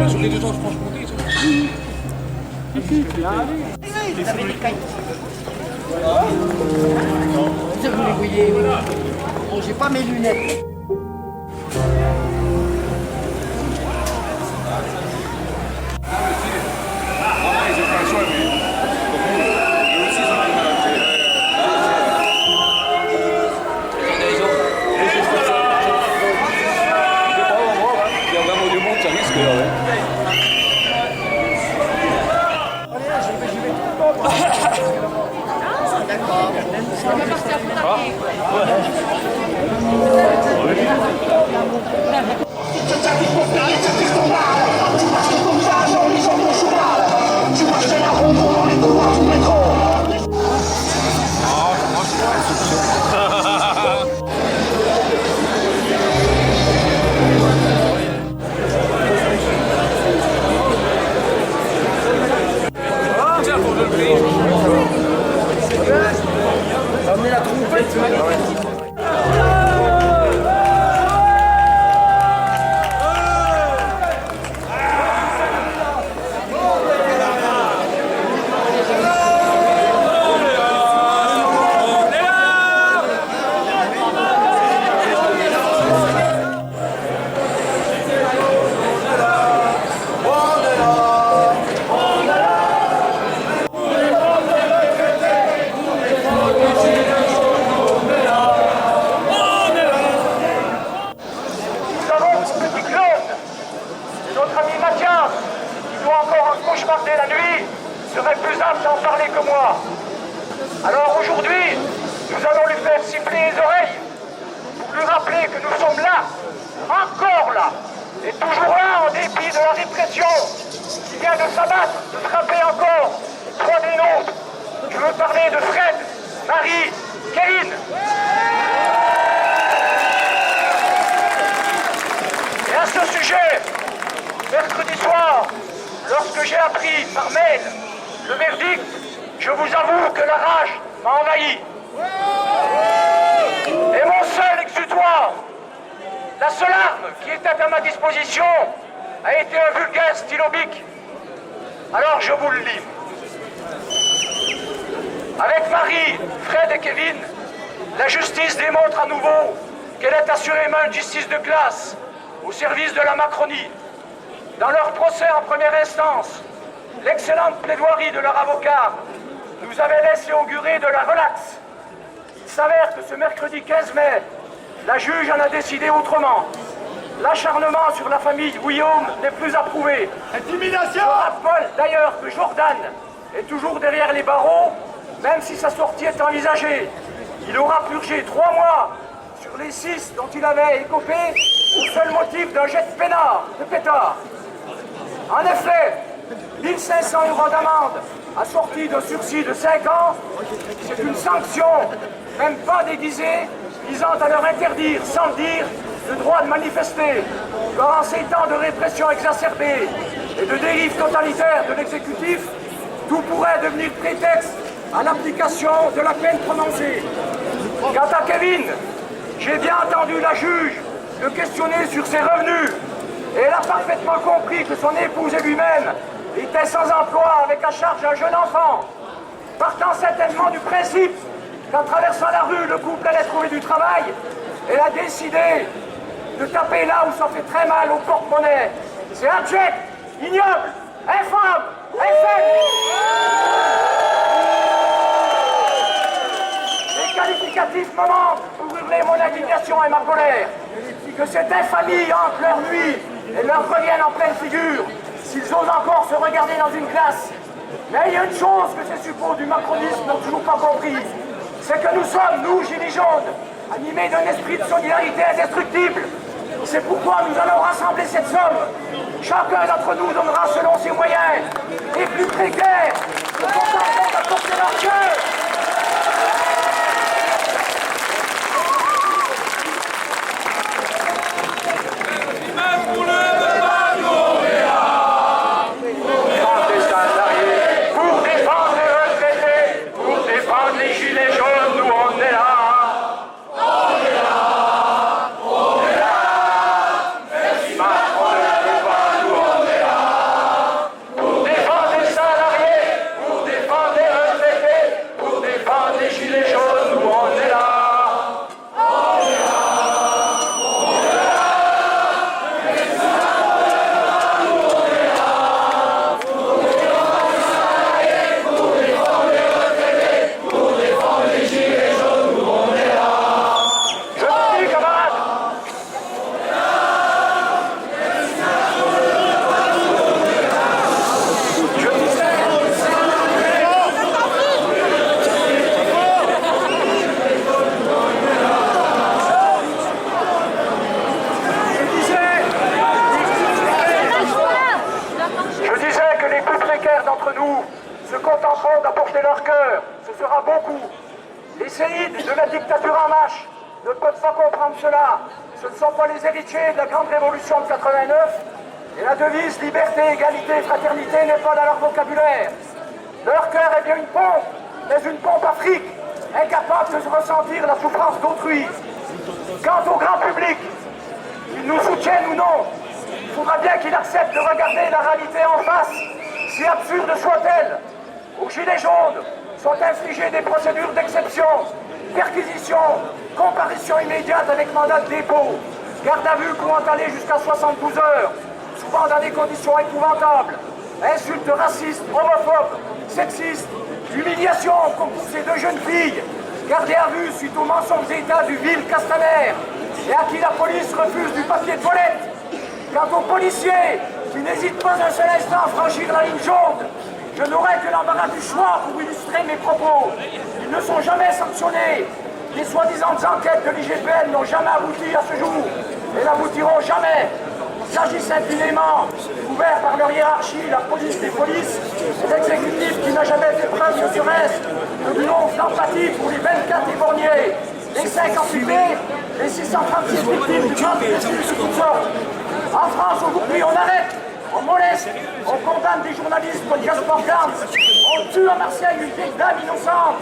sur les 2 ans de Franche-Comté, ça. Bon, j'ai pas mes lunettes. serait plus apte d'en parler que moi. Alors aujourd'hui, nous allons lui faire siffler les oreilles pour lui rappeler que nous sommes là, encore là, et toujours là en dépit de la répression qui vient de s'abattre, de frapper encore trois des nôtres. Je veux parler de Fred, Marie, Kevin. Et à ce sujet, mercredi soir, lorsque j'ai appris par mail le verdict, je vous avoue que la rage m'a envahi. Et mon seul exutoire, la seule arme qui était à ma disposition, a été un vulgaire stylo bic. Alors je vous le livre. Avec Marie, Fred et Kevin, la justice démontre à nouveau qu'elle est assurément une justice de classe au service de la Macronie. Dans leur procès en première instance, l'excellente plaidoirie de leur avocat nous avait laissé augurer de la relaxe. Il s'avère que ce mercredi 15 mai, la juge en a décidé autrement. L'acharnement sur la famille Guillaume n'est plus approuvé. Intimidation! Je rappelle d'ailleurs que Jordan est toujours derrière les barreaux, même si sa sortie est envisagée. Il aura purgé 3 mois sur les 6 dont il avait écopé au seul motif d'un jet de pétard. En effet, 1 500 € d'amende assortie d'un sursis de 5 ans, c'est une sanction, même pas déguisée, visant à leur interdire, sans le dire, le droit de manifester. Car en ces temps de répression exacerbée et de dérive totalitaire de l'exécutif, tout pourrait devenir prétexte à l'application de la peine prononcée. Quant à Kevin, j'ai bien entendu la juge le questionner sur ses revenus, et elle a parfaitement compris que son épouse et lui-même étaient sans emploi avec à charge un jeune enfant, partant certainement du principe qu'en traversant la rue, le couple allait trouver du travail. Elle a décidé de taper là où ça fait très mal au porte-monnaie. C'est abject, ignoble, infâme, infect. Les qualificatifs me manquent pour hurler mon indignation et ma colère. Que cette infamie hante leur nuit et leur revienne en pleine figure, s'ils osent encore se regarder dans une glace. Mais il y a une chose que ces suppôts du macronisme n'ont toujours pas compris, c'est que nous sommes, nous, Gilets jaunes, animés d'un esprit de solidarité indestructible. C'est pourquoi nous allons rassembler cette somme. Chacun d'entre nous donnera selon ses moyens. Les plus précaires se contenteront d'apporter leur cœur. contenteront d'apporter leur cœur. Ce sera beaucoup. Les séides de la dictature en marche ne peuvent pas comprendre cela. Ce ne sont pas les héritiers de la grande révolution de 89. Et la devise liberté, égalité, fraternité n'est pas dans leur vocabulaire. Leur cœur est bien une pompe, mais une pompe afrique, incapable de ressentir la souffrance d'autrui. Quant au grand public, qu'il nous soutienne ou non, il faudra bien qu'il accepte de regarder la réalité en face, si absurde soit-elle. Aux Gilets jaunes sont infligées des procédures d'exception, perquisition, comparution immédiate avec mandat de dépôt, garde à vue pouvant aller jusqu'à 72 heures, souvent dans des conditions épouvantables, insultes racistes, homophobes, sexistes, humiliation comme pour ces deux jeunes filles, gardées à vue suite au mensonge d'État du vil Castaner, et à qui la police refuse du papier de toilette. Quant aux policiers qui n'hésitent pas un seul instant à franchir la ligne jaune, je n'aurai que l'embarras du choix pour illustrer mes propos. Ils ne sont jamais sanctionnés. Les soi-disant enquêtes de l'IGPN n'ont jamais abouti à ce jour et n'aboutiront jamais. Ils s'agissent impunément, couverts par leur hiérarchie, la police des polices, l'exécutif qui n'a jamais fait preuve de serait-ce que d'une once d'empathie pour les 24 éborgnés, les 5 amputés, les 636 victimes du grand processus de toutes sortes. En France, aujourd'hui, on arrête, on moleste, on condamne des journalistes comme Gaspard Gans, on tue à Marseille une vieille dame innocente,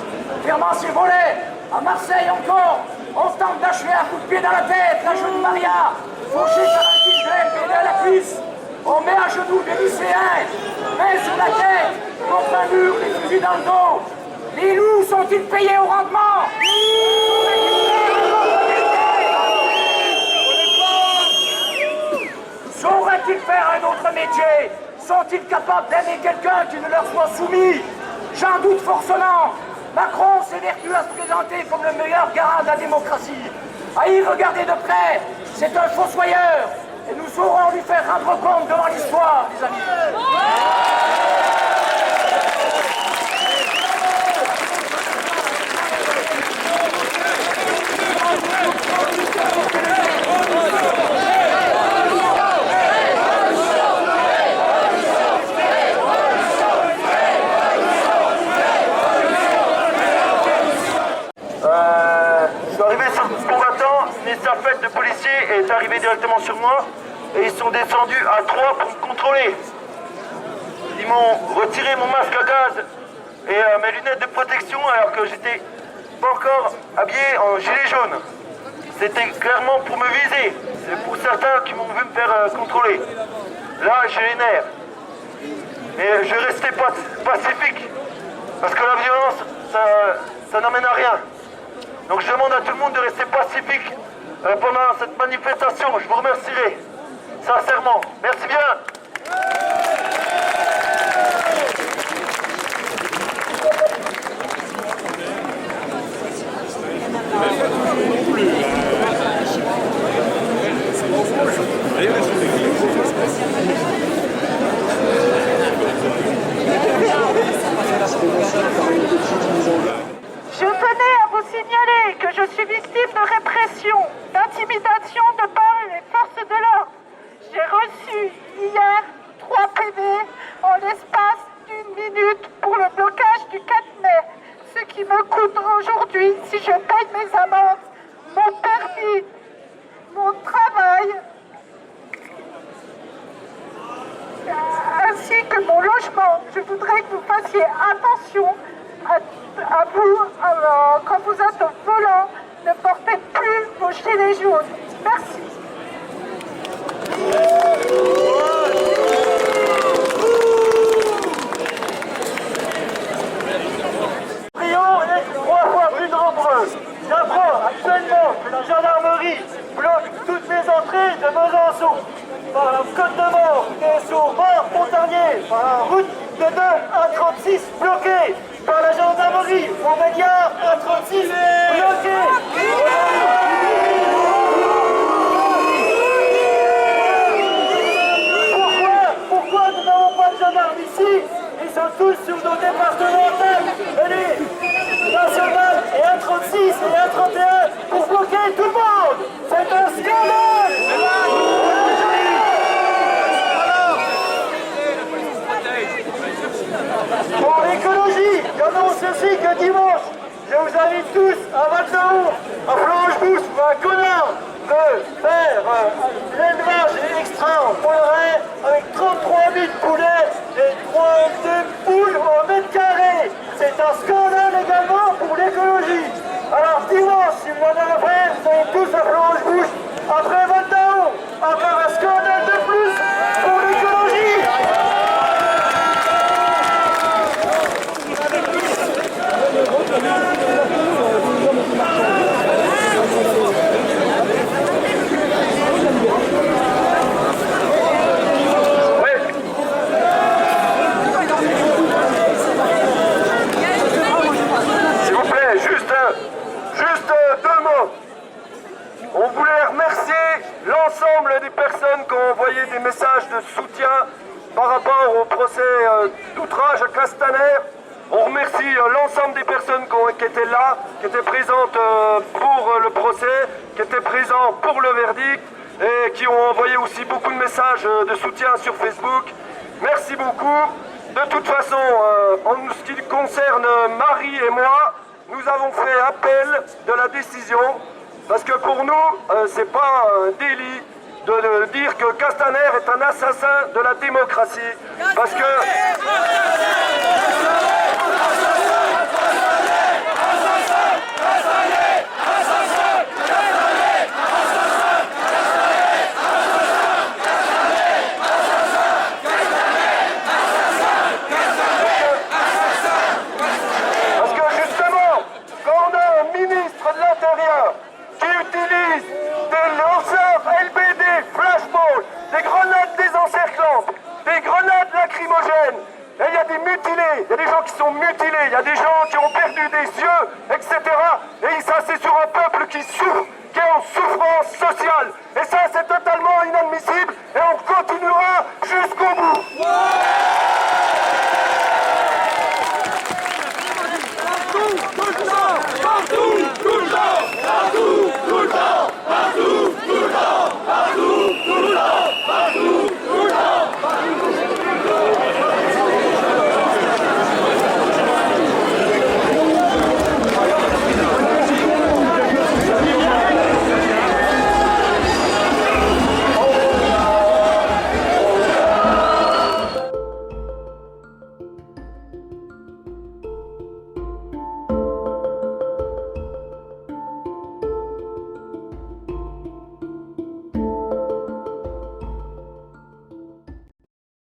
fermant ses volets. À Marseille encore, on tente d'achever un coup de pied dans la tête la jeune Maria, fauchée par un fil de MPD à la cuisse. On met à genoux des lycéens, main sur la tête, contre un mur, les fusils dans le dos. Les loups sont-ils payés au rendement? Sauraient-ils faire un autre métier? Sont-ils capables d'aimer quelqu'un qui ne leur soit soumis? J'en doute forcément. Macron s'évertue à se présenter comme le meilleur garant de la démocratie. À y regarder de près, c'est un fossoyeur. Et nous saurons lui faire rendre compte devant l'histoire, les amis. Cette de policiers est arrivé directement sur moi et ils sont descendus à 3 pour me contrôler. Ils m'ont retiré mon masque à gaz et mes lunettes de protection alors que j'étais pas encore habillé en gilet jaune. C'était clairement pour me viser. C'est pour certains qui m'ont vu me faire contrôler. Là, j'ai les nerfs. Mais je restais pacifique parce que la violence, ça n'amène à rien. Donc je demande à tout le monde de rester pacifique pendant cette manifestation. Je vous remercierai sincèrement. Merci bien. Je tenais à vous signaler que je suis victime de répression, d'intimidation de par les forces de l'ordre. J'ai reçu hier 3 PV en l'espace d'1 minute pour le blocage du 4 mai, ce qui me coûte aujourd'hui, si je paye mes amendes, mon permis, mon travail, ainsi que mon logement. Je voudrais que vous fassiez attention à vous, quand vous êtes au volant, ne portez plus vos gilets jaunes. Merci. Lyon est 3 fois plus nombreux. J'apprends actuellement que la gendarmerie bloque toutes les entrées de Besançon. Par la Côte de Mort, sur Mort-Pontarlier, par la route de Dole A36 bloquée, par la gendarmerie, Montbéliard A36 bloquée. Pourquoi nous n'avons pas de gendarmes ici? Ils sont tous sur nos départementales, les nationales et A36 et A31 pour bloquer tout le monde. C'est un scandale. Bon, l'économie j'annonce aussi que dimanche, je vous invite tous à Val-d'Aour, à Florence-Bouche ou à Conin, de faire l'élevage extra en poulailler avec 33 000 poulets et 32 poules au mètre carré. C'est un scandale également pour l'écologie. Alors dimanche, si vous en avez fait, vous allez tous à Florence-Bouche, après Val-d'Aour, encore un scandale de plus pour l'écologie. S'il vous plaît, juste deux mots. On voulait remercier l'ensemble des personnes qui ont envoyé des messages de soutien par rapport au procès d'outrage à Castaner. On remercie l'ensemble des personnes qui étaient là, qui étaient présentes pour le procès, qui étaient présents pour le verdict et qui ont envoyé aussi beaucoup de messages de soutien sur Facebook. Merci beaucoup. De toute façon, en ce qui concerne Marie et moi, nous avons fait appel de la décision parce que pour nous, c'est pas un délit de dire que Castaner est un assassin de la démocratie. Parce que... Ministre de l'Intérieur qui utilise des lanceurs LBD, flashball, des grenades désencerclantes, des grenades lacrymogènes. Et il y a des mutilés, il y a des gens qui sont mutilés, il y a des gens qui ont perdu des yeux, etc. Et ça, c'est sur un peuple qui souffre, qui est en souffrance sociale. Et ça, c'est totalement inadmissible et on continuera jusqu'au bout.